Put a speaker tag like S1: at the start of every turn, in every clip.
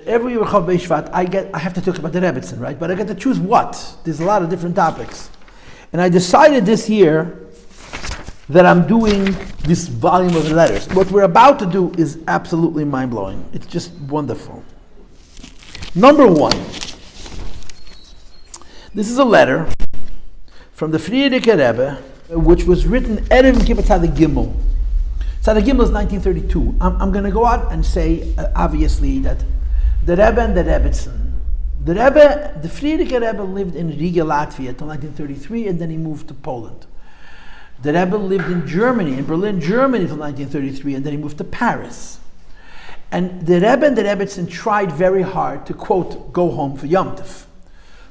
S1: every year Chav Beishvat, I have to talk about the Rebbetzin, right? But I get to choose what. There's a lot of different topics. And I decided this year that I'm doing this volume of letters. What we're about to do is absolutely mind-blowing. It's just wonderful. Number one, this is a letter from the Frierdiker Rebbe, which was written Erev Kippur Tzadik Gimel. Tzadik Gimel is 1932. I'm going to go out and say, obviously, that the Rebbe and the Rebbetzin. The Frierdiker Rebbe lived in Riga, Latvia until 1933, and then he moved to Poland. The Rebbe lived in Germany, in Berlin, Germany until 1933, and then he moved to Paris. And the Rebbe and the Rebbetzin tried very hard to, quote, go home for Yom Tov.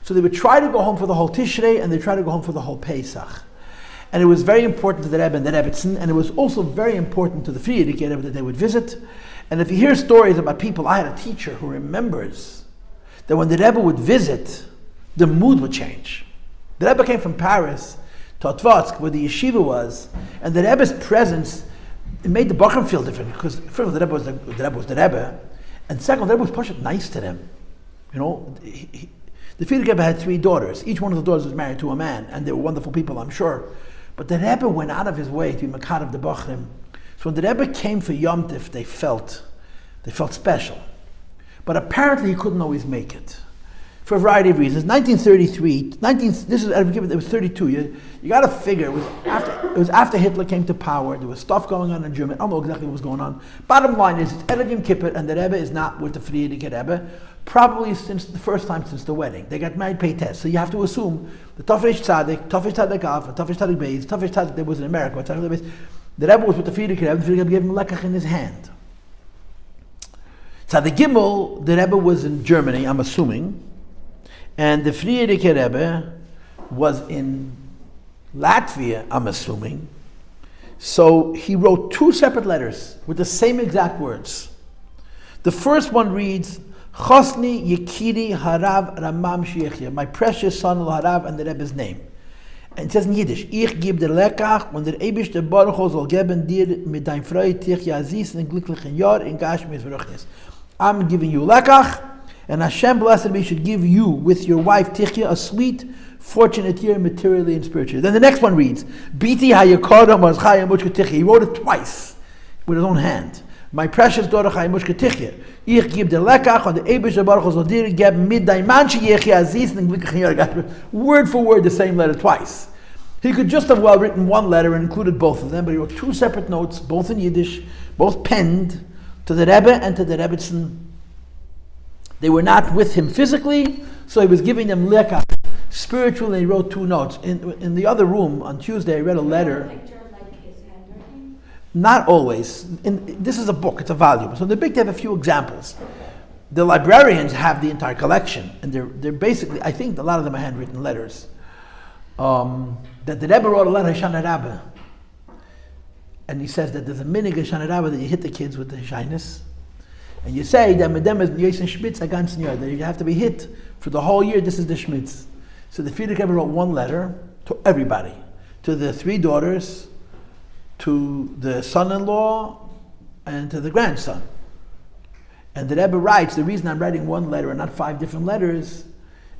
S1: So they would try to go home for the whole Tishrei, and they try to go home for the whole Pesach. And it was very important to the Rebbe and the Rebbetzin, and it was also very important to the Frierdiker Rebbe that they would visit. And if you hear stories about people, I had a teacher who remembers that when the Rebbe would visit, the mood would change. The Rebbe came from Paris to Otvatsk, where the yeshiva was, and the Rebbe's presence, it made the Bachram feel different, because first of all, the Rebbe was the Rebbe, and second, the Rebbe was pushed nice to them. You know, the Frierdiker Rebbe had 3 daughters. Each one of the daughters was married to a man, and they were wonderful people, I'm sure. But the Rebbe went out of his way to be Makar of the Bachrim. So when the Rebbe came for Yom Tov, they felt special. But apparently he couldn't always make it, for a variety of reasons. 1933, it was 32. You got to figure, it was after Hitler came to power. There was stuff going on in Germany. I don't know exactly what was going on. Bottom line is, it's Erev Yom Kippur, and the Rebbe is not with the Frierdiker Rebbe, probably since the first time since the wedding. They got married Peites, so you have to assume the Tafresh Tzadik Alf, and Tafresh Tzadik Beis, Tafresh Tzadik that was in America, the Rebbe was with the Frierdiker Rebbe, the Frierdiker Rebbe gave him lekach in his hand. Tzadik Gimel, the Rebbe was in Germany, I'm assuming, and the Frierdiker Rebbe was in Latvia, I'm assuming. So he wrote 2 separate letters with the same exact words. The first one reads, Chosni Yekiri Harav Ramam Shiechya, my precious son Harav, and the Rebbe's name. And it says in Yiddish, Ich gebe der Lekach, und der Ebisch der Baruch Hu soll geben dir mit dein Freude Tichya Aziz in glücklichen Jahr in Gashmis V'ruchnis. I'm giving you Lekach, and Hashem blessed be should give you with your wife Tichya a sweet, fortunate year materially and spiritually. Then the next one reads, Biti Hayakara Mazchaya Mushka Tichya. He wrote it twice with his own hand. My precious daughter Chayimushka Tichya. Ich gebe der Lekach, und der Ebisch der Baruch Hu soll dir geben mit dein Manche Yechya Aziz in glücklichen Jahr. Word for word the same letter twice. He could just have well written one letter and included both of them, but he wrote 2 separate notes, both in Yiddish, both penned, to the Rebbe and to the Rebbetzin. They were not with him physically, so he was giving them lekach spiritually. He wrote 2 notes. In the other room on Tuesday, I read a letter. Not always. This is a book, it's a volume. So they're big to have a few examples. The librarians have the entire collection, and they're basically, I think a lot of them are handwritten letters. That the Rebbe wrote a letter to Shana Rabbi. And he says that there's a minig in Shana Rabbi that you hit the kids with the shyness. And you say that with them is Yossi Schmitz a ganzen Jahr, that you have to be hit for the whole year, this is the Schmitz. So the Frierdiker Rebbe wrote one letter to everybody, to the 3 daughters, to the son-in-law, and to the grandson. And the Rebbe writes, the reason I'm writing one letter and not 5 different letters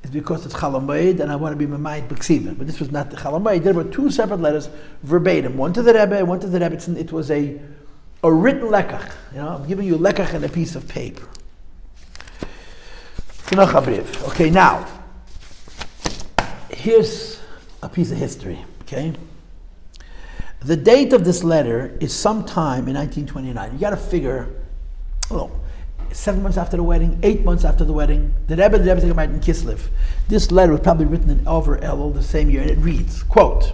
S1: is because it's Chol Hamoed and I want to be Mamayit B'Ksiva. But this was not the Chol Hamoed. There were 2 separate letters, verbatim. One to the Rebbe, one to the Rebbetzin. It was a written lekach. I'm giving you lekach and a piece of paper. Okay, now, here's a piece of history, okay? The date of this letter is sometime in 1929. You got to figure, 7 months after the wedding, 8 months after the wedding. The Rebbe and the Rebbe got married in Kislev. This letter was probably written in Over Elul the same year, and it reads, quote,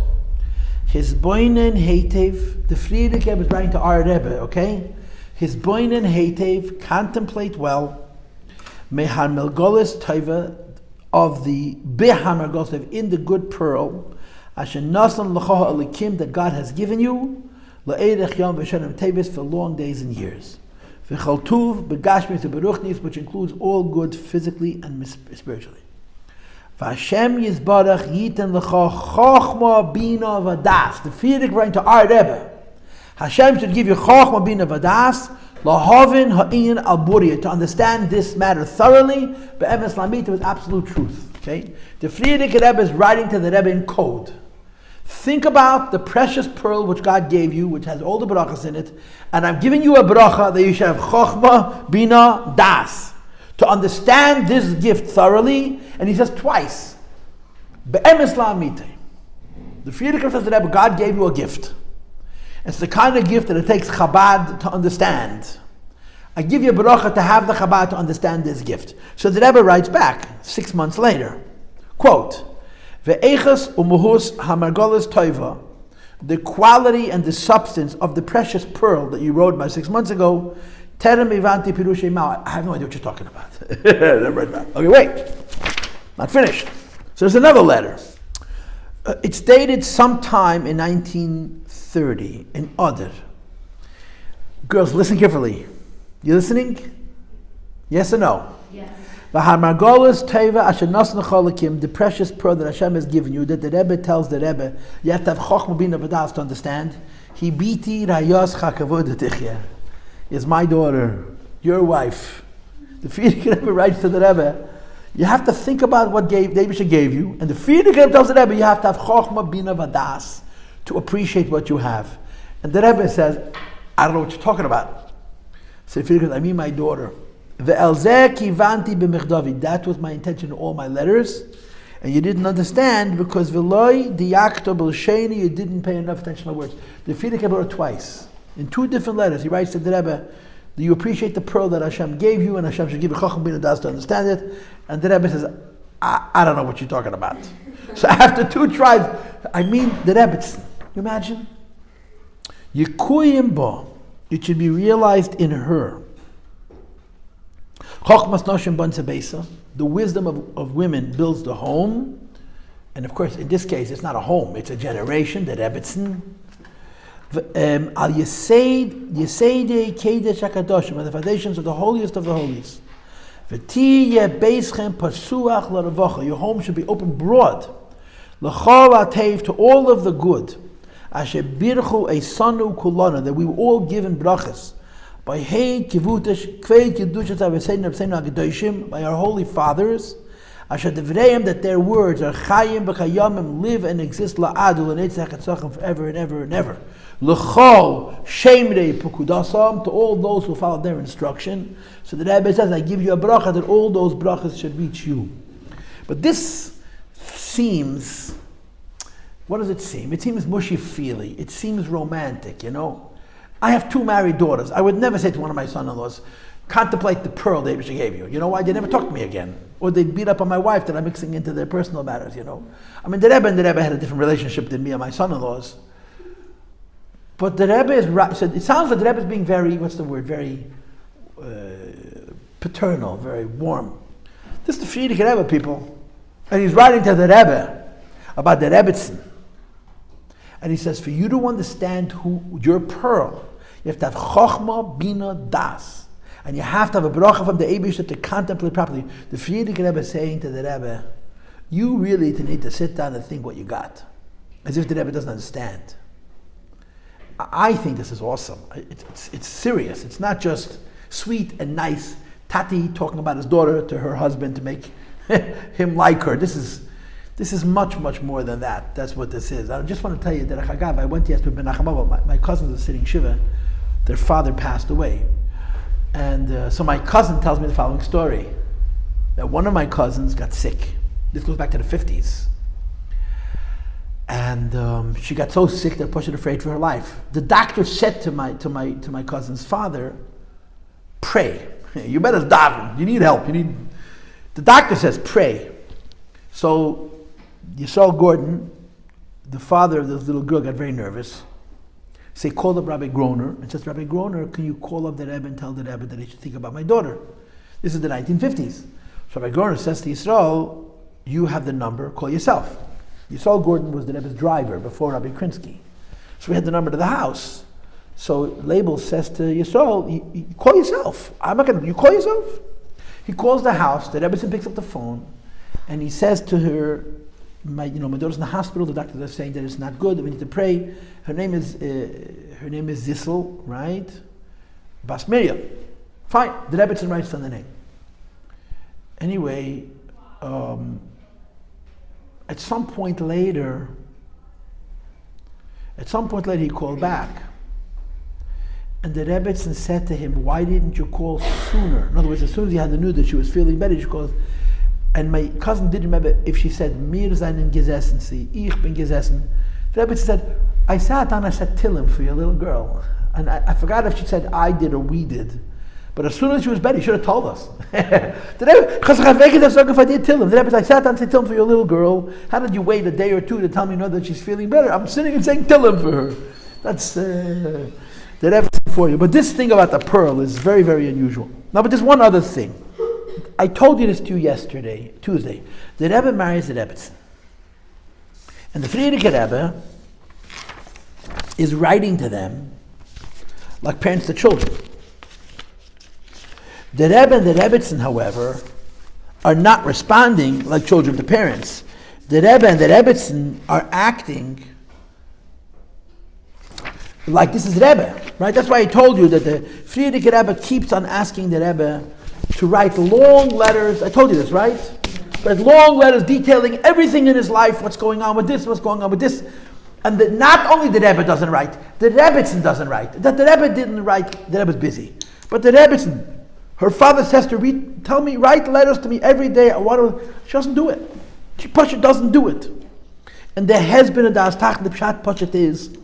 S1: His boinen heitev, the Frierdiker Rebbe is writing to our Rebbe, okay? His boinen heitev, contemplate well, mehar melgolis tova, of the behar melgolis, in the good pearl, asher nasan l'choha alikim, that God has given you, la'erech yom v'shanim tevis, for long days and years. V'chal tuv, begashmis v'beruchnis, which includes all good physically and spiritually. V'Hashem yizbarach yiten l'cha chochma bina v'adas. The Frierdiker writing to our Rebbe, Hashem should give you chochma bina v'adas Lahavin ha'inyan al-buriyah, to understand this matter thoroughly, be'emes lamita, with absolute truth. Okay? The Frierdiker Rebbe is writing to the Rebbe in code. Think about the precious pearl which God gave you, which has all the brachas in it, and I'm giving you a bracha that you should have chokhmah, bina, das, to understand this gift thoroughly. And he says twice, be'emes lamita. The Frierdiker says to the Rebbe, God gave you a gift. It's the kind of gift that it takes Chabad to understand. I give you a bracha to have the Chabad to understand this gift. So the Rebbe writes back 6 months later, quote, Ve'echas umuhus hamargolas toiva, the quality and the substance of the precious pearl that you wrote about 6 months ago, terem ivanti pirushay ma'u. I have no idea what you're talking about. Okay, wait. Not finished. So there's another letter. It's dated sometime in 1930 in Adar. Girls, listen carefully. You listening? Yes or no?
S2: Yes.
S1: The precious pearl that Hashem has given you, that the Rebbe tells the Rebbe, you have to have chokhmah bina v'das to understand. Hibiti rayos chakavod tichya. Is my daughter, your wife. The Frierdiker Rebbe writes to the Rebbe, you have to think about what the Rebbe gave you, and the Frierdiker Rebbe tells the Rebbe, you have to have chokhmah bina v'das to appreciate what you have. And the Rebbe says, I don't know what you're talking about. So if I mean my daughter. That was my intention in all my letters. And you didn't understand because you didn't pay enough attention to my words. The Frierdiker wrote twice. In 2 different letters, he writes to the Rebbe, do you appreciate the pearl that Hashem gave you, and Hashem should give you chokhmah bina das to understand it? And the Rebbe says, I don't know what you're talking about. So after 2 tries, I mean the Rebbetzin. You imagine? Yikuyim bo. It should be realized in her. The wisdom of women builds the home. And of course, in this case, it's not a home, it's a generation, the Rebbetzin. Al Yeseidei Kedesh HaKadoshim, on the foundations of the holiest of the holies. Your home should be open broad. To all of the good. Asher birchu eisanu kulana, that we were all given brachas by by our holy fathers. Asher devreim, that their words are chayim b'chayamim, live and exist la'adu l'netzach etzachim, forever and ever and ever. L'chol shemrei pukudasam, to all those who follow their instruction. So the Rebbe says, I give you a bracha that all those brachas should reach you. But this seems. What does it seem? It seems mushy-feely. It seems romantic, you know. I have 2 married daughters. I would never say to one of my son-in-laws, contemplate the pearl that she gave you. You know why? They never talk to me again. Or they'd beat up on my wife that I'm mixing into their personal matters, you know. I mean, the Rebbe and the Rebbe had a different relationship than me and my son-in-laws. But the Rebbe is right. So it sounds like the Rebbe is being very, very paternal, very warm. This is the Frierdiker Rebbe, people. And he's writing to the Rebbe about the Rebbetzin. And he says, for you to understand your pearl, you have to have chokhmah bina das. And you have to have a bracha from the Eibishter to contemplate properly. The Frierdiker Rebbe is saying to the Rebbe, you really need to sit down and think what you got. As if the Rebbe doesn't understand. I think this is awesome. It's serious. It's not just sweet and nice. Tati talking about his daughter to her husband to make him like her. This is much, much more than that. That's what this is. I just want to tell you that I went yesterday to Benachamav. My cousins are sitting Shiva. Their father passed away. And so my cousin tells me the following story. That one of my cousins got sick. This goes back to the 50s. And she got so sick that she was afraid for her life. The doctor said to my cousin's father, pray. You better daven. You need help. The doctor says, pray. So Yisrael Gordon, the father of this little girl, got very nervous. So he called up Rabbi Groner and says, Rabbi Groner, can you call up the Rebbe and tell the Rebbe that he should think about my daughter? This is the 1950s. So Rabbi Groner says to Yisrael, you have the number, call yourself. Yisrael Gordon was the Rebbe's driver before Rabbi Krinsky. So we had the number to the house. So Label says to Yisrael, you call yourself. You call yourself? He calls the house, the Rebbetzin picks up the phone, and he says to her, my daughter's in the hospital, the doctors are saying that it's not good, that we need to pray. Her name is Zissel, right? Bas Miriam. Fine, the Rebbetzin writes down the name. Anyway, at some point later, he called back. And the Rebbetzin said to him, why didn't you call sooner? In other words, as soon as he had the news that she was feeling better, she called. And my cousin didn't remember if she said, Mir seinen gesessen, sie, ich bin gesessen. The Rebbetzin said, I sat down, I said Tillim for your little girl. And I forgot if she said I did or we did. But as soon as she was better, he should have told us. The Rebbetzin said, I sat down and said Tillim for your little girl. How did you wait a day or two to tell me that she's feeling better? I'm sitting and saying Tillim for her. That's the Rebbetzin for you. But this thing about the pearl is very, very unusual. Now, but there's one other thing. I told you this to you Tuesday. The Rebbe marries the Rebbetzin. And the Frierdiker Rebbe is writing to them like parents to children. The Rebbe and the Rebbetzin, however, are not responding like children to parents. The Rebbe and the Rebbetzin are acting like this is Rebbe, right? That's why I told you that the Frierdiker Rebbe keeps on asking the Rebbe to write long letters. I told you this, right? But long letters detailing everything in his life, what's going on with this, what's going on with this. And not only the Rebbe doesn't write, the Rebbetzin doesn't write. That the Rebbe didn't write, the Rebbe's busy. But the Rebbetzin, her father says to read, tell me, write letters to me every day. She doesn't do it. She doesn't do it. And there has been a das tach, the pshat pashat is,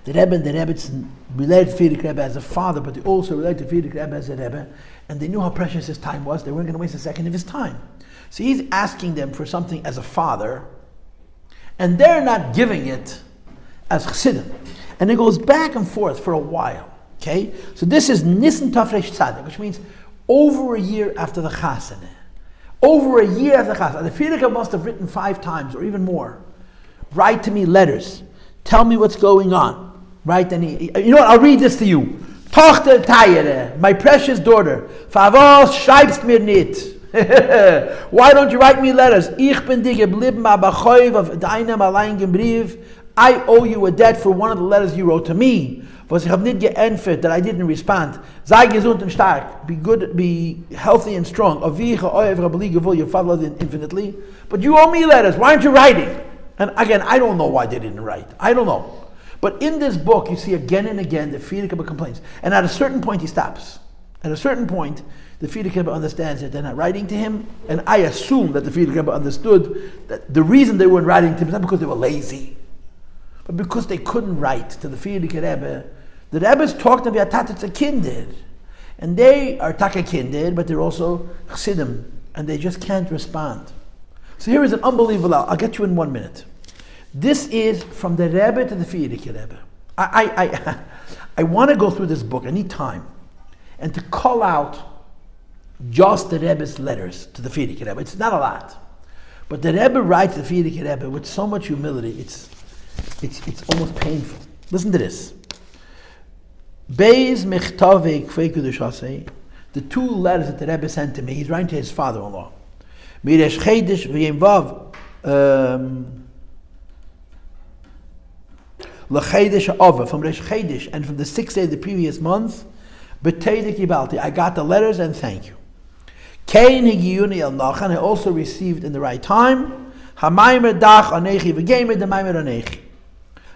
S1: the Rebbe and the Rebbetzin related to Frierdiker Rebbe as a father, but they also related to Frierdiker Rebbe as a Rebbe, and they knew how precious his time was. They weren't going to waste a second of his time. So he's asking them for something as a father, and they're not giving it as chassidim. And it goes back and forth for a while. Okay? So this is Nisan Tafresh Tzaddik, which means over a year after the Chasana. Over a year after the Chasana. The Frierdiker must have written 5 times or even more. Write to me letters. Tell me what's going on. Right? And you know what? I'll read this to you. Tochter Tayere, my precious daughter. Favos schreibst mir nicht. Why don't you write me letters? Ich bin dir geblieben, aber auf deinem alleinigen Brief. I owe you a debt for one of the letters you wrote to me. Was ich hab nicht geantwortet, that I didn't respond. Sei gesund und stark. Be good, be healthy and strong. Avicha oev rabbi gevul, your father loved infinitely. But you owe me letters. Why aren't you writing? And again, I don't know why they didn't write. I don't know. But in this book, you see again and again the Frierdiker Rebbe complains. And at a certain point, he stops. At a certain point, the Frierdiker Rebbe understands that they're not writing to him. And I assume that the Frierdiker Rebbe understood that the reason they weren't writing to him is not because they were lazy, but because they couldn't write to the Frierdiker Rebbe. The Rebbe's talked to them a kinder. And they are taka kinder, but they're also chassidim. And they just can't respond. So here is an unbelievable, I'll get you in 1 minute. This is from the Rebbe to the Frierdiker Rebbe. I want to go through this book. I need time. And to call out just the Rebbe's letters to the Frierdiker Rebbe. It's not a lot. But the Rebbe writes to the Frierdiker Rebbe with so much humility, it's almost painful. Listen to this. Beis Mechtavei Kfei Kudushasei, the 2 letters that the Rebbe sent to me, he's writing to his father-in-law. Miresh Chedesh V'yem Vav, L'Chedesh Ava, from Resh Chedesh, and from the 6th day of the previous month, B'teidik Yibalti, I got the letters and thank you. Kein Higiyuni El Nachan, I also received in the right time. Hamaymer Dach Anechi V'Geimer D'Maymer Anechi.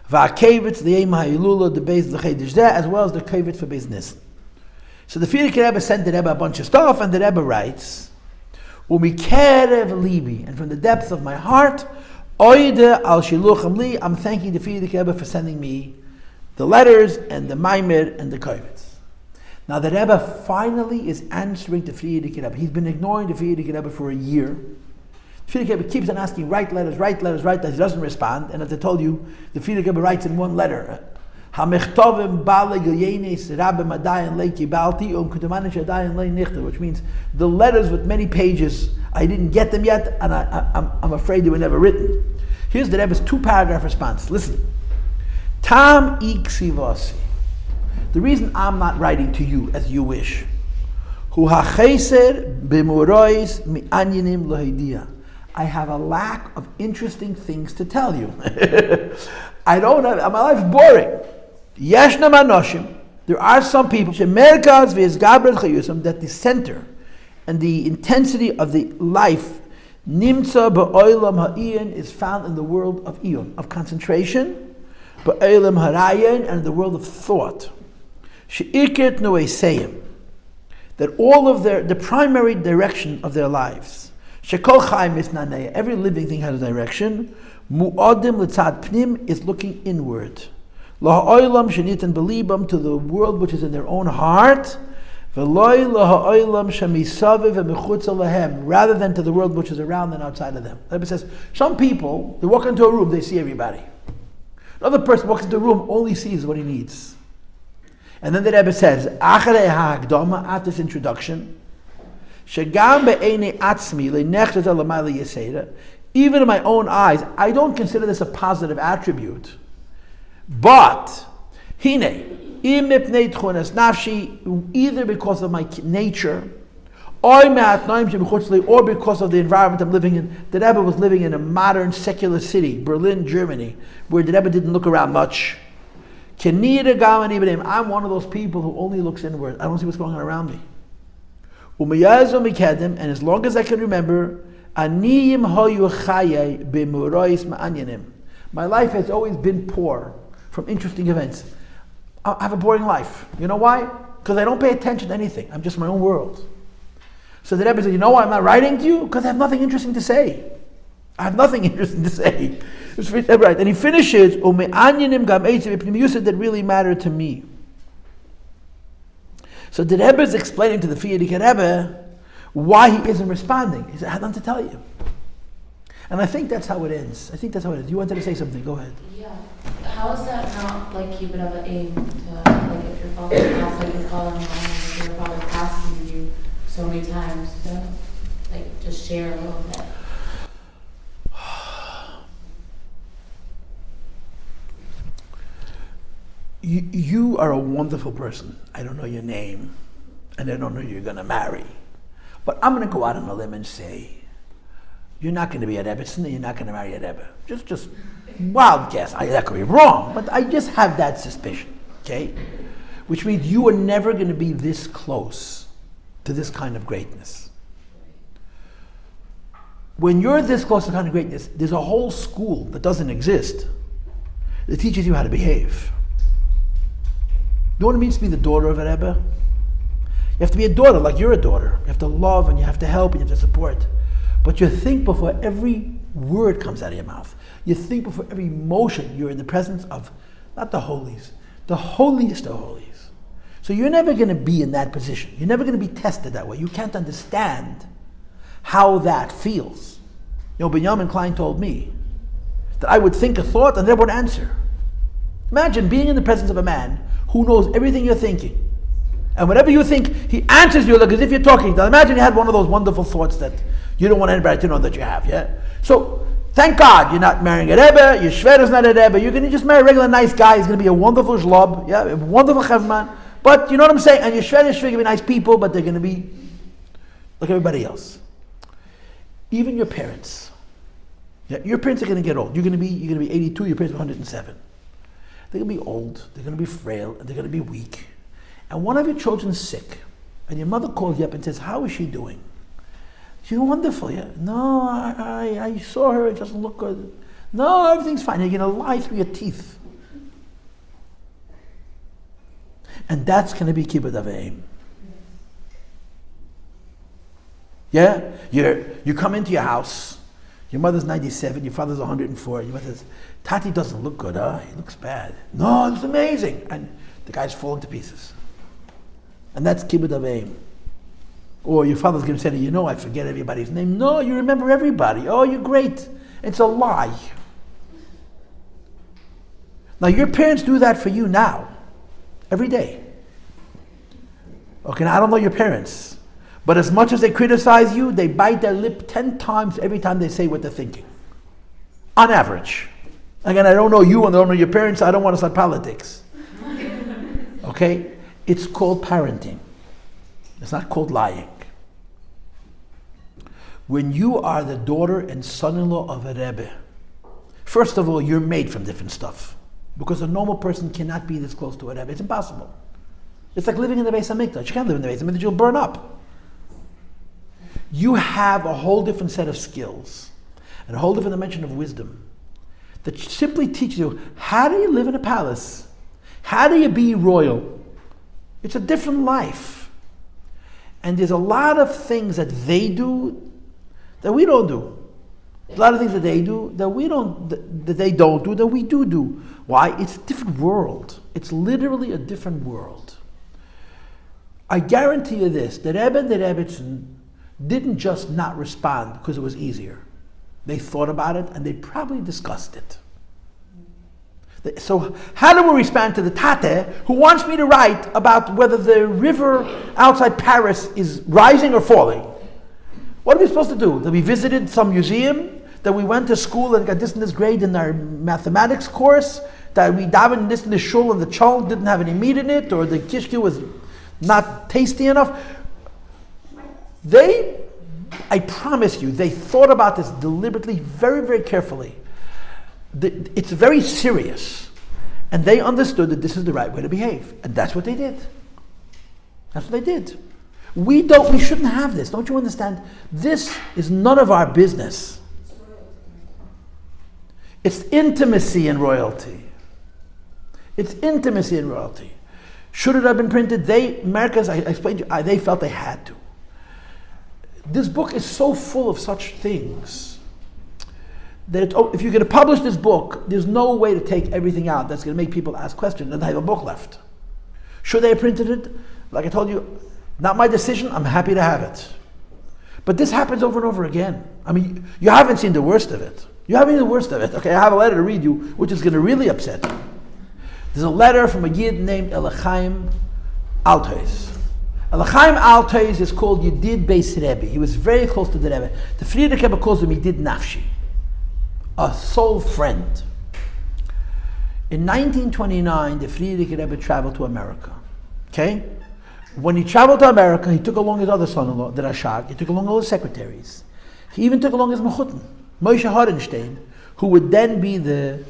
S1: V'Akevitz L'Yem HaYilula, the Beis L'Chedesh there, as well as the Kevitz for business. So the Frierdiker Rebbe sent the Rebbe a bunch of stuff, and the Rebbe writes, Umikerev Libi, and from the depths of my heart, Oide al shilucham li, I'm thanking the Frierdiker Rebbe for sending me the letters and the Maimer and the Kevitz. Now the Rebbe finally is answering the Frierdiker Rebbe. He's been ignoring the Frierdiker Rebbe for a year. The Frierdiker Rebbe keeps on asking, write letters. He doesn't respond. And as I told you, the Frierdiker Rebbe writes in one letter, which means the letters with many pages, I didn't get them yet, and I'm afraid they were never written. Here's the Rebbe's 2-paragraph response. Listen. Tam iksivasi. The reason I'm not writing to you as you wish. Hu hacheser b'murois mi'anyinim lohidia. I have a lack of interesting things to tell you. My life's boring. Yeshnam anoshim. There are some people that the center and the intensity of the life nimtza ba'olam ha'iyun is found in the world of iyun, of concentration, ba'olam harayin, and in the world of thought. She'ikert noeseim, that all of the primary direction of their lives, shekol chayim misnaneya, every living thing has a direction, mu'adim l'tzad pnim, is looking inward. Laha'olam shenitan belibam, to the world which is in their own heart, v'loy laha'olam shemisaviv v'mechutza lahem, rather than to the world which is around and outside of them. The Rebbe says, some people, they walk into a room, they see everybody. Another person walks into a room, only sees what he needs. And then the Rebbe says, Acharei ha'akdama, at this introduction, shegam be'enei atzmi le'nechtet alamayla yeseda, even in my own eyes, I don't consider this a positive attribute. But, hine, im mipnei tchunas nafshi, either because of my nature, or because of the environment I'm living in. The Rebbe was living in a modern secular city, Berlin, Germany, where the Rebbe didn't look around much. I'm one of those people who only looks inward. I don't see what's going on around me. And as long as I can remember, my life has always been poor from interesting events. I have a boring life. You know why? Because I don't pay attention to anything. I'm just my own world. So the Rebbe said, you know why I'm not writing to you? Because I have nothing interesting to say. I have nothing interesting to say. Right. And he finishes, that really matter to me. So the Rebbe is explaining to the Frierdiker Rebbe why he isn't responding. He said, I had nothing to tell you. And I think that's how it ends. You wanted to say something, go ahead.
S2: Yeah. How is that not like keep it of an aim to, like, if your father asks, like you're calling him, if your father's asking you so many times to, like, just share a little bit?
S1: You are a wonderful person. I don't know your name, and I don't know who you're going to marry. But I'm going to go out on a limb and say, you're not going to be a Rebbetzin, and you're not going to marry a Rebbe. Just wild guess. That could be wrong, but I just have that suspicion, okay? Which means you are never going to be this close to this kind of greatness. When you're this close to the kind of greatness, there's a whole school that doesn't exist that teaches you how to behave. You know what it means to be the daughter of a Rebbe? You have to be a daughter like you're a daughter. You have to love and you have to help and you have to support. But you think before every word comes out of your mouth. You think before every emotion. You're in the presence of, not the holies, the holiest of holies. So you're never going to be in that position. You're never going to be tested that way. You can't understand how that feels. You know, Benjamin Klein told me that I would think a thought and they would answer. Imagine being in the presence of a man who knows everything you're thinking. And whatever you think, he answers you like as if you're talking. Now imagine you had one of those wonderful thoughts that you don't want anybody to know that you have, yeah? So, thank God you're not marrying a Rebbe, your Shveder's not a Rebbe, you're going to just marry a regular nice guy, he's going to be a wonderful shlub, yeah, a wonderful chevman, but you know what I'm saying? And your Shveder is going to be nice people, but they're going to be like everybody else. Even your parents. Yeah, your parents are going to get old. You're going to be 82, your parents are 107. They're going to be old, they're going to be frail, and they're going to be weak. And one of your children's sick, and your mother calls you up and says, how is she doing? She's wonderful, yeah. No, I saw her, it doesn't look good. No, everything's fine. You're going to lie through your teeth. And that's going to be kibbud av v'eim. Yeah? You come into your house, your mother's 97, your father's 104, your mother says, Tati doesn't look good, huh? He looks bad. No, it looks amazing. And the guy's falling to pieces. And that's kibbud av v'eim. Or your father's going to say to you, no, I forget everybody's name. No, you remember everybody. Oh, you're great. It's a lie. Now, your parents do that for you now, every day. Okay, now I don't know your parents, but as much as they criticize you, they bite their lip 10 times every time they say what they're thinking. On average. Again, I don't know you and I don't know your parents, so I don't want to start politics. Okay? It's called parenting. It's not called lying. When you are the daughter and son-in-law of a Rebbe, first of all, you're made from different stuff. Because a normal person cannot be this close to a Rebbe. It's impossible. It's like living in the Beis HaMikdash. You can't live in the Beis HaMikdash, you'll burn up. You have a whole different set of skills and a whole different dimension of wisdom that simply teaches you, how do you live in a palace? How do you be royal? It's a different life. And there's a lot of things that they do that we don't do. A lot of things that they do that they don't do that we do. Why? It's a different world. It's literally a different world. I guarantee you this, the Rebbe and the Rebbetzin didn't just not respond because it was easier. They thought about it and they probably discussed it. So how do we respond to the Tate who wants me to write about whether the river outside Paris is rising or falling? What are we supposed to do? That we visited some museum? That we went to school and got this and this grade in our mathematics course? That we davened this and this shul and the chol didn't have any meat in it? Or the kishke was not tasty enough? I promise you, they thought about this deliberately, very, very carefully. It's very serious. And they understood that this is the right way to behave. And that's what they did. That's what they did. We shouldn't have this. Don't you understand? This is none of our business. It's intimacy and royalty. It's intimacy and royalty. Should it have been printed? Americans, I explained to you, they felt they had to. This book is so full of such things that if you're going to publish this book, there's no way to take everything out that's going to make people ask questions and I have a book left. Should they have printed it? Like I told you, not my decision, I'm happy to have it. But this happens over and over again. I mean, you haven't seen the worst of it. You haven't seen the worst of it. Okay, I have a letter to read you, which is going to really upset you. There's a letter from a Yid named Elichaim Altois. Elichaim Altois is called Yedid Beis Rebbe. He was very close to the Rebbe. The Friedrich Rebbe calls him Yedid Nafshi, a soul friend. In 1929, the Friedrich Rebbe traveled to America. Okay? When he traveled to America, he took along his other son-in-law, the Rashag. He took along all his secretaries. He even took along his Mechutin, Moshe Horenstein, who would then be the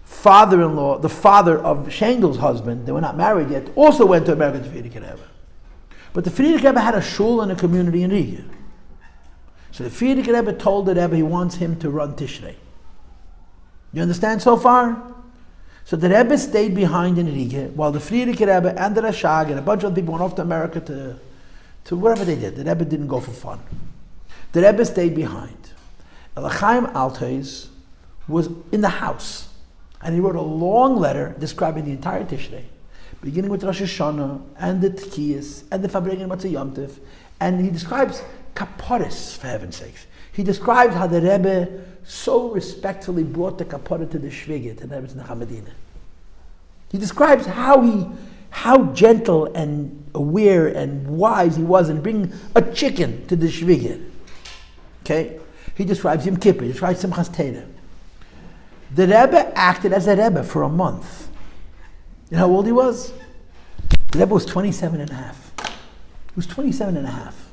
S1: father-in-law, the father of Shengel's husband. They were not married yet. Also went to America to Friedrich Rebbe. But the Friedrich Rebbe had a shul and a community in Riga. So the Friedrich Rebbe told the Rebbe he wants him to run Tishrei. You understand so far? So the Rebbe stayed behind in Riga while the Friedrich Rebbe and the Rashag and a bunch of people went off to America to wherever they did. The Rebbe didn't go for fun. The Rebbe stayed behind. Elichaim Altois was in the house and he wrote a long letter describing the entire Tishrei, beginning with Rosh Hashanah and the Tkiyas and the Fabregin Matzah Yom Tov, and he describes kaporis, for heaven's sakes. He describes how the Rebbe so respectfully brought the kapara to the Shvigit, to the Rebbetzin Medina. He describes how gentle and aware and wise he was in bringing a chicken to the Shvigit. Okay? He describes Yom Kippur, he describes Simchas Torah. The Rebbe acted as a Rebbe for a month. You know how old he was? The Rebbe was 27 and a half. He was 27 and a half.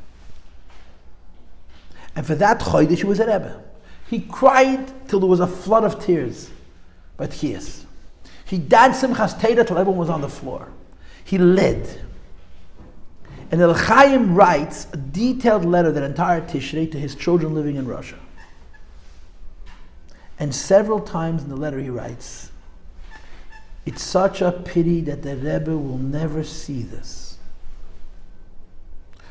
S1: And for that chodesh, he was a Rebbe. He cried till there was a flood of tears by Tkiyas. He danced Simchas Torah till everyone was on the floor. He led. And Elichaim writes a detailed letter, that entire Tishrei, to his children living in Russia. And several times in the letter he writes, it's such a pity that the Rebbe will never see this.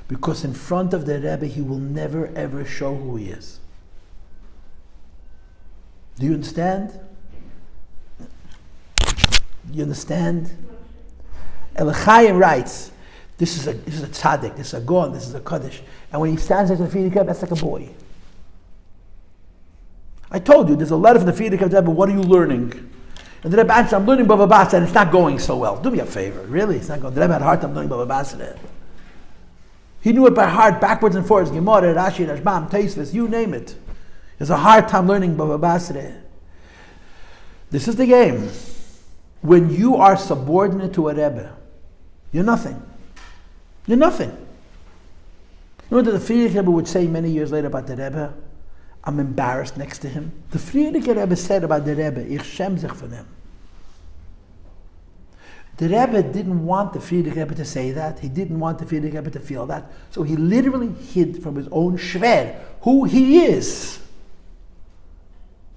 S1: Because in front of the Rebbe, he will never ever show who he is. Do you understand? You understand? Elichaim writes, this is a tzaddik, this is a gon, this is a kodsh. And when he stands next to the Friedrich Rebbe, that's like a boy. I told you, there's a letter from the Friedrich Rebbe, what are you learning? And the Rebbe answered, I'm learning Bava Basra, and it's not going so well. Do me a favor, really? It's not going. The Rebbe had a hard time learning Bava Basra. He knew it by heart, backwards and forwards. Gemara, Rashi, Rashbam, Tosfos, you name it. There's a hard time learning Bava Basra. This is the game. When you are subordinate to a Rebbe, you're nothing. You're nothing. You know what the Friedrich Rebbe would say many years later about the Rebbe? I'm embarrassed next to him. The Friedrich Rebbe said about the Rebbe, Ich shem sich von him. The Rebbe didn't want the Frierdiker Rebbe to say that. He didn't want the Frierdiker Rebbe to feel that. So he literally hid from his own shver who he is.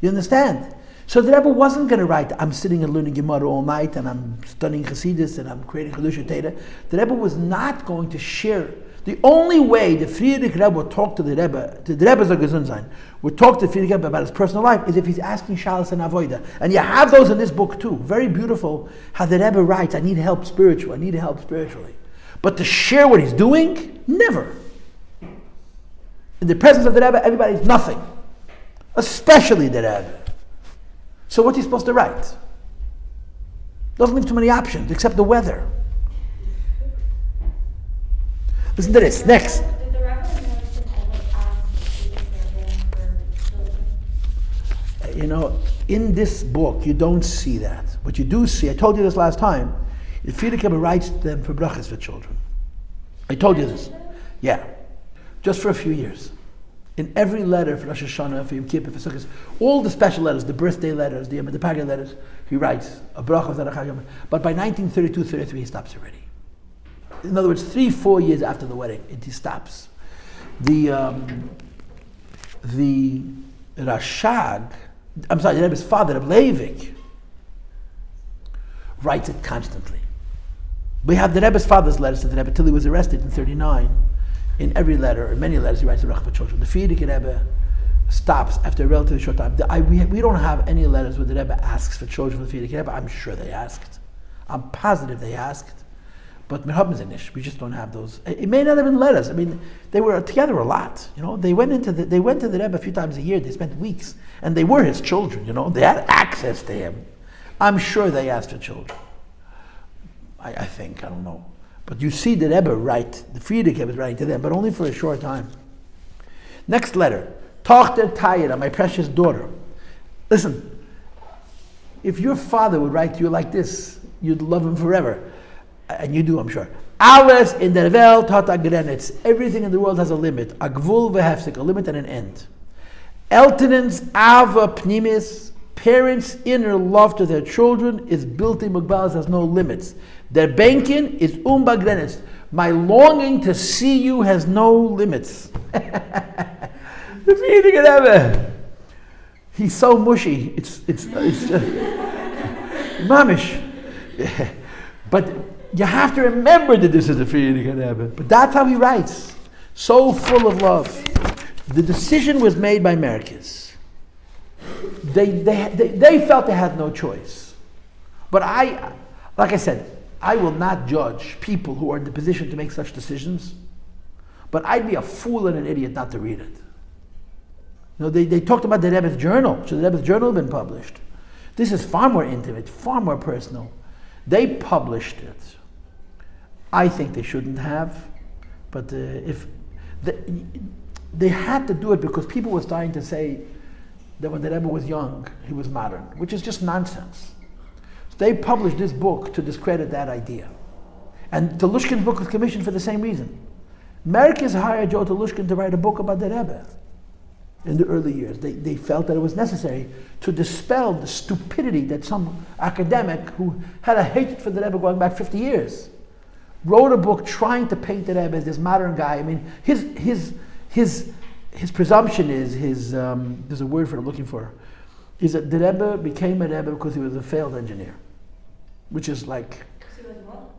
S1: You understand? So the Rebbe wasn't going to write, I'm sitting and learning Gemara all night and I'm studying Chassidus and I'm creating Kedusha Teda. The Rebbe was not going to share. The only way the Frierdiker Rebbe would talk to the Rebbe's Gesundsein, would talk to the Frierdiker Rebbe about his personal life, is if he's asking Shalas and Avoida. And you have those in this book too. Very beautiful how the Rebbe writes, I need help spiritually, I need help spiritually. But to share what he's doing, never. In the presence of the Rebbe, everybody's nothing. Especially the Rebbe. So what's he supposed to write? Doesn't leave too many options except the weather. Listen to this. Next.
S3: Did the Rebbe notice and ever ask the Rebbe for children?
S1: In this book, you don't see that. What you do see, I told you this last time, the Frierdiker Rebbe writes them for brachas for children. I told you this. Yeah. Just for a few years. In every letter for Rosh Hashanah, for Yom Kippur, for Sukkot, all the special letters, the birthday letters, the Yom Kippur letters, he writes a bracha of Zarachah Yom. But by 1932-33, he stops already. In other words, 3-4 years after the wedding, he stops. The Rashag, the Rebbe's father, Rebbe Leivik, writes it constantly. We have the Rebbe's father's letters to the Rebbe till he was arrested in 39. In every letter, in many letters, he writes a bracha for children. The Frierdiker Rebbe stops after a relatively short time. We don't have any letters where the Rebbe asks for children for the Frierdiker Rebbe. I'm sure they asked. I'm positive they asked. But we just don't have those. It may not have been letters. I mean, they were together a lot. They went to the Rebbe a few times a year. They spent weeks, and they were his children. They had access to him. I'm sure they asked for children. I think, I don't know. But you see the Rebbe write, the Frierdiker Rebbe is writing to them, but only for a short time. Next letter. Tochter Tayira, my precious daughter. Listen, if your father would write to you like this, you'd love him forever. And you do, I'm sure. Alles in der Welt hat a Grenitz. Everything in the world has a limit. A gvul v'hefsek, a limit and an end. Eltenens ava pnimis, parents' inner love to their children is built in Mugbalas, has no limits. Der Benkin is Grenitz. My longing to see you has no limits. The Frierdiker Rebbe. He's so mushy. It's mamish. But you have to remember that this is the Frierdiker Rebbe. But that's how he writes. So full of love. The decision was made by Merkez. They felt they had no choice. But like I said, I will not judge people who are in the position to make such decisions. But I'd be a fool and an idiot not to read it. They talked about the Rebbe's journal. Should the Rebbe's journal have been published? This is far more intimate, far more personal. They published it. I think they shouldn't have, but if they had to do it because people were starting to say that when the Rebbe was young, he was modern, which is just nonsense. So they published this book to discredit that idea. And Telushkin's book was commissioned for the same reason. Merkez hired Joe Telushkin to write a book about the Rebbe in the early years. They felt that it was necessary to dispel the stupidity that some academic who had a hatred for the Rebbe going back 50 years wrote a book trying to paint the Rebbe as this modern guy. I mean, his presumption is there's a word for it I'm looking for, is that the Rebbe became a Rebbe because he was a failed engineer, which is like,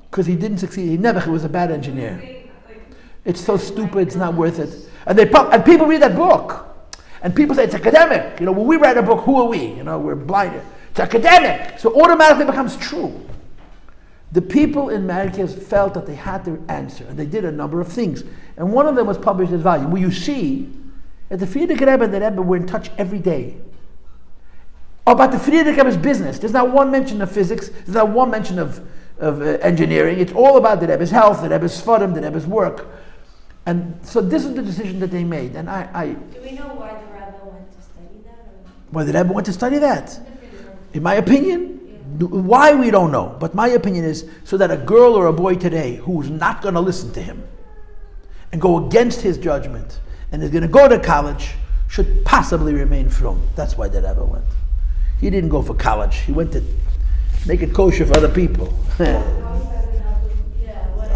S1: because he didn't succeed. He was a bad engineer. It's so stupid. It's not worth it. And people read that book. And people say it's academic. When we write a book, who are we? We're blinded. It's academic. So automatically becomes true. The people in Merkez felt that they had to answer, and they did a number of things. And one of them was published as volume, where you see that the Frierdiker Rebbe and the Rebbe were in touch every day. About the Frierdiker Rebbe's business. There's not one mention of physics. There's not one mention of engineering. It's all about the Rebbe's health, the Rebbe's sfarim, the Rebbe's work. And so this is the decision that they made. And
S3: do we know why the Rebbe went to study that?
S1: Why the Rebbe went to study that? In my opinion, why we don't know. But my opinion is so that a girl or a boy today who's not going to listen to him and go against his judgment and is going to go to college should possibly remain frum. That's why the Rebbe went. He didn't go for college. He went to Make it kosher for other people.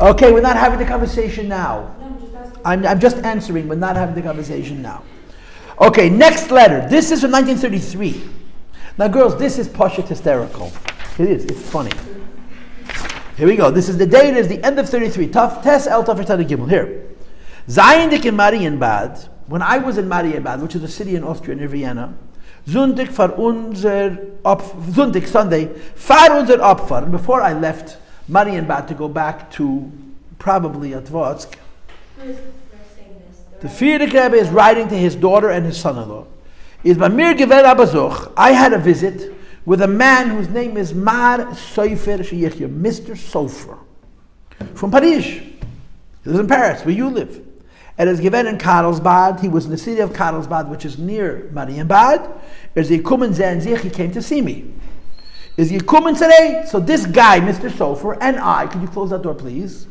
S1: Okay, we're not having the conversation now. I'm just answering. We're not having the conversation now. Okay, next letter. This is from 1933. Now, girls, this is Pashut hysterical. It is. It's funny. Here we go. This is the date. Is the end of 33. Tes El Taf Tada Gimel. Here. Zayendik in Marienbad. When I was in Marienbad, which is a city in Austria near Vienna, Sunday, Sunday, far unser Opfer. And before I left Marienbad to go back to probably Atvatsk, the Frierdiker Rebbe is writing to his daughter and his son-in-law. I had a visit with a man whose name is Mar Sofer Sheyichya, Mr. Sofer, from Paris. He lives in Paris, where you live. And is given in Karlsbad. He was in the city of Karlsbad, which is near Marienbad. As he came to see me. Is he coming today? So this guy, Mr. Sofer, and I, could you close that door, please?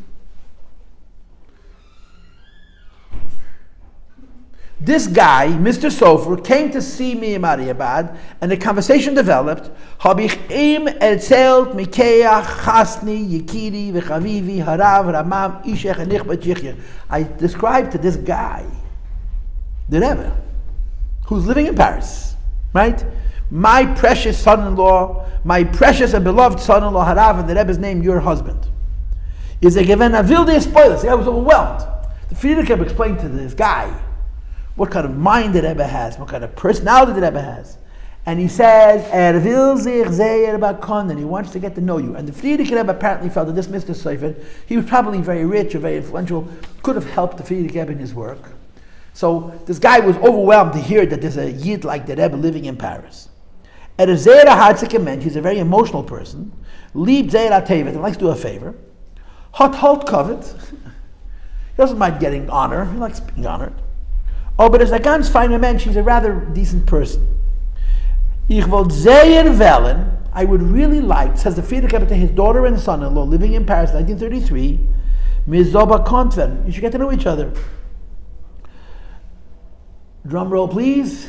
S1: This guy, Mr. Sofer, came to see me in Marienbad, and the conversation developed. Hab ich ihm erzählt, Mikeach, Chasni, Yekiri, V'chavivi, Harav, Ramam, Ishech, and Nichbat Yichya. I described to this guy, the Rebbe, who's living in Paris, right? My precious son-in-law, my precious and beloved son-in-law, Harav, and the Rebbe's name, your husband. Is a given a wilde spoilers. I was overwhelmed. The Frierdiker explained to this guy what kind of mind the Rebbe has, what kind of personality the Rebbe has. And he says, will sich sehr bekennen, he wants to get to know you. And the Frierdiker Rebbe apparently felt that this Mr. Seifert, he was probably very rich or very influential, could have helped the Frierdiker Rebbe in his work. So this guy was overwhelmed to hear that there's a Yid like the Rebbe living in Paris. He's a very emotional person. Liebt sehr tevet, and likes to do a favor. Hot covet. He doesn't mind getting honor, he likes being honored. Oh, but as a ganz feiner Mensch, she's a rather decent person. Ich wollte sehr wollen, I would really like, says the Frierdiker Rebbe to his daughter and son-in-law living in Paris, 1933, mir so bekannt werden. You should get to know each other. Drum roll, please.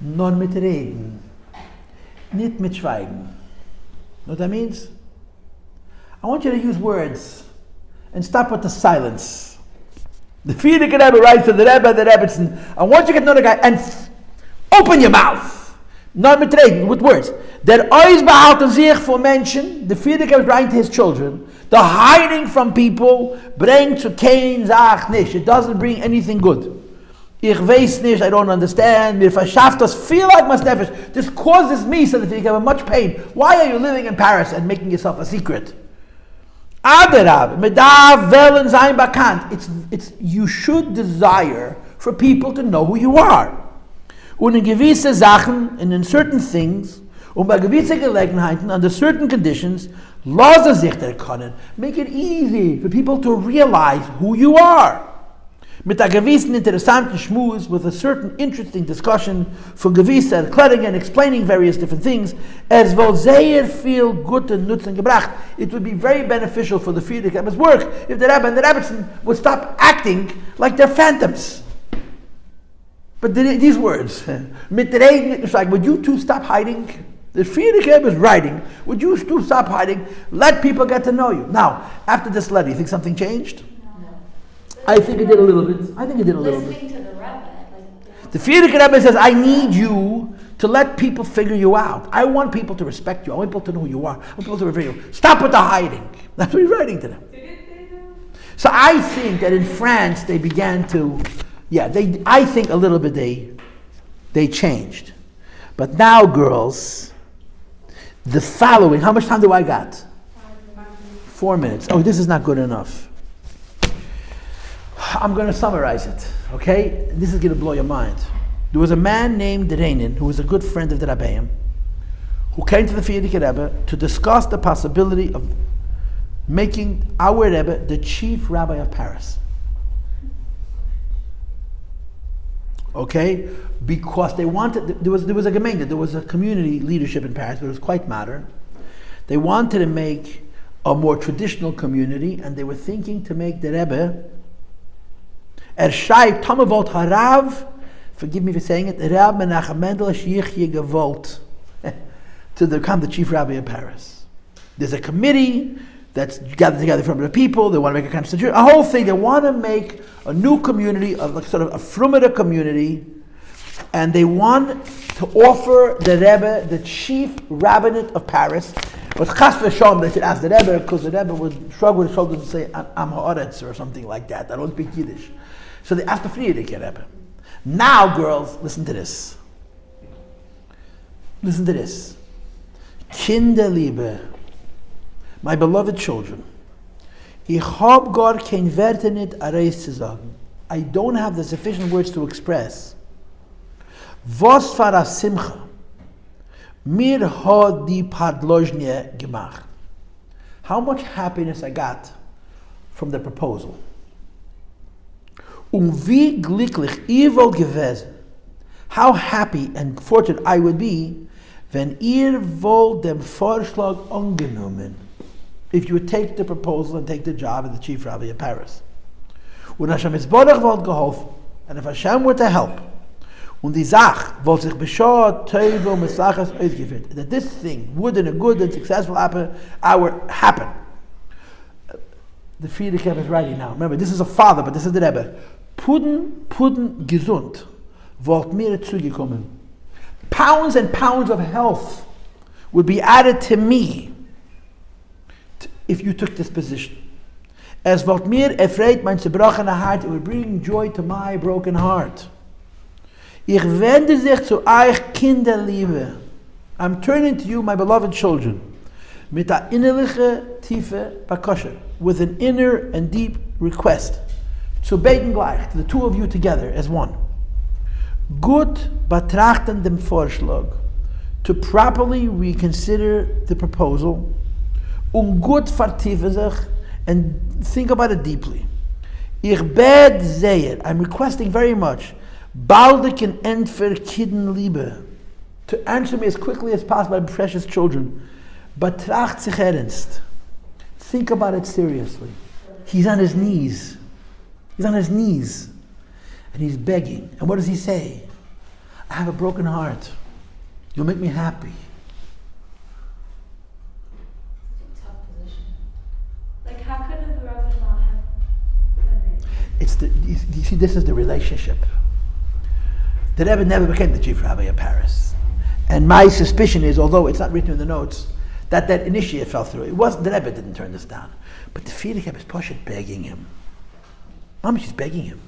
S1: Non mit reden, nicht mit schweigen. Know what that means? I want you to use words and stop with the silence. The Frierdiker Rebbe writes to the Rebbe, the Rebbetzin, I want you to get to know the guy and open your mouth. Not mit reden, with words. Der Eis behalten sich vor Menschen, the Frierdiker Rebbe is writing to his children, the hiding from people bringt zu kein Sach nicht. It doesn't bring anything good. Ich weiß nicht, I don't understand. Mir verschafft das viel like mas nefesh. This causes me, so that you have much pain. Why are you living in Paris and making yourself a secret? It's you should desire for people to know who you are. Und in gewisse Sachen, and in certain things, und bei gewissen Gelegenheiten, under certain conditions, lasse sich der können. Make it easy for people to realize who you are. Mit einer gewissen interessanten Schmuz, with a certain interesting discussion, von gewisser Erklärungen and explaining various different things, es wohl sehr viel gute Nutzen gebracht. It would be very beneficial for the Frierdiker Rebbe's work if the Rebbe and the Rebbetzin would stop acting like they're phantoms. But these words, mit reden, it's like, would you two stop hiding? The Frierdiker Rebbe is writing, would you two stop hiding? Let people get to know you. Now, after this letter, you think something changed? I think it did a little bit.
S3: Listening to the Rebbe.
S1: The Frierdiker Rebbe says, I need you to let people figure you out. I want people to respect you. I want people to know who you are. I want people to revere you. Stop with the hiding. That's what he's writing to them. So I think that in France they began to, I think a little bit they changed. But now, girls, the following, how much time do I got? 4 minutes. Oh, this is not good enough. I'm going to summarize it, okay? This is going to blow your mind. There was a man named Reinin, who was a good friend of the Rabbi, who came to the Frierdiker Rebbe to discuss the possibility of making our Rebbe the chief rabbi of Paris. Okay? Because they wanted, there was a gemeinde, there was a community leadership in Paris, but it was quite modern. They wanted to make a more traditional community, and they were thinking to make the Rebbe schreibt, Tomavot Harav, forgive me for saying it, Rab Menachem Mendel Shichye Gewalt to become the chief rabbi of Paris. There's a committee that's gathered together from the people. They want to make a constitution, a whole thing. They want to make a new community, like sort of a frumative community, and they want to offer the Rebbe the chief rabbinate of Paris. But chas v'shalom, they should ask the Rebbe, because the Rebbe would shrug with his shoulders and say, "I'm ha'aretz," or something like that. I don't speak Yiddish. So they asked the Frierdiker Rebbe. Now, girls, listen to this. Listen to this. Kinderliebe, my beloved children, ich hab gar kein Werte nicht areis zu sagen. I don't have the sufficient words to express. Was war a simcha? Mir hat die Padlozhnie gemacht. How much happiness I got from the proposal. Wie glücklich ihr wollt gewesen. How happy and fortunate I would be wenn ihr wollt dem Vorschlag angenommen. If you would take the proposal and take the job of the chief rabbi of Paris. Und Hashem Yisborach wollt geholfen, and if Hashem were to help, und die Sach wollt sich beschaut, teuvel, mesachas, ausgeführt, that this thing would in a good and successful hour happen. The Frierdiker Rebbe is writing now. Remember, this is a father, but this is the Rebbe. Puden gesund, wollt mir zugekommen. Pounds and pounds of health would be added to me if you took this position. As wollt mir erfreut mein zerbrochene Hart, it would bring joy to my broken heart. Ich wende sich zu euch, Kinderliebe. I'm turning to you, my beloved children, mit a innerliche, tiefe Bakoshe, with an inner and deep request. Zu beten gleich, to the two of you together as one. Gut betrachten dem Vorschlag, to properly reconsider the proposal, gut vertiefen sich, and think about it deeply. Ich bed sehr, I'm requesting very much, baldig and entfer Kinderliebe, to answer me as quickly as possible, my precious children. Betracht sich ernst. Think about it seriously. He's on his knees. He's on his knees. And he's begging. And what does he say? I have a broken heart. You'll make me happy.
S3: Tough position. Like, how could the Rebbe not have done it?
S1: You see, this is the relationship. The Rebbe never became the chief rabbi of Paris. And my suspicion is, although it's not written in the notes, that initiate fell through. It wasn't, the Rebbe didn't turn this down. But the Frierdiker is Poshet begging him. Mama, she's begging him.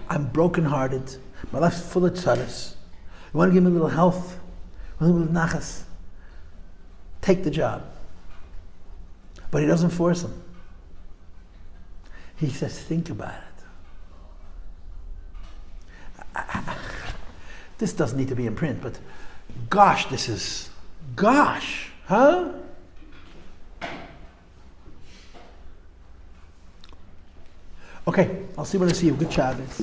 S1: I'm brokenhearted. My life's full of tzaddis. You want to give me a little health? A little nachas? Take the job. But he doesn't force him. He says, think about it. This doesn't need to be in print, but gosh, huh? Okay, I'll see when I see you. Good Shabbos.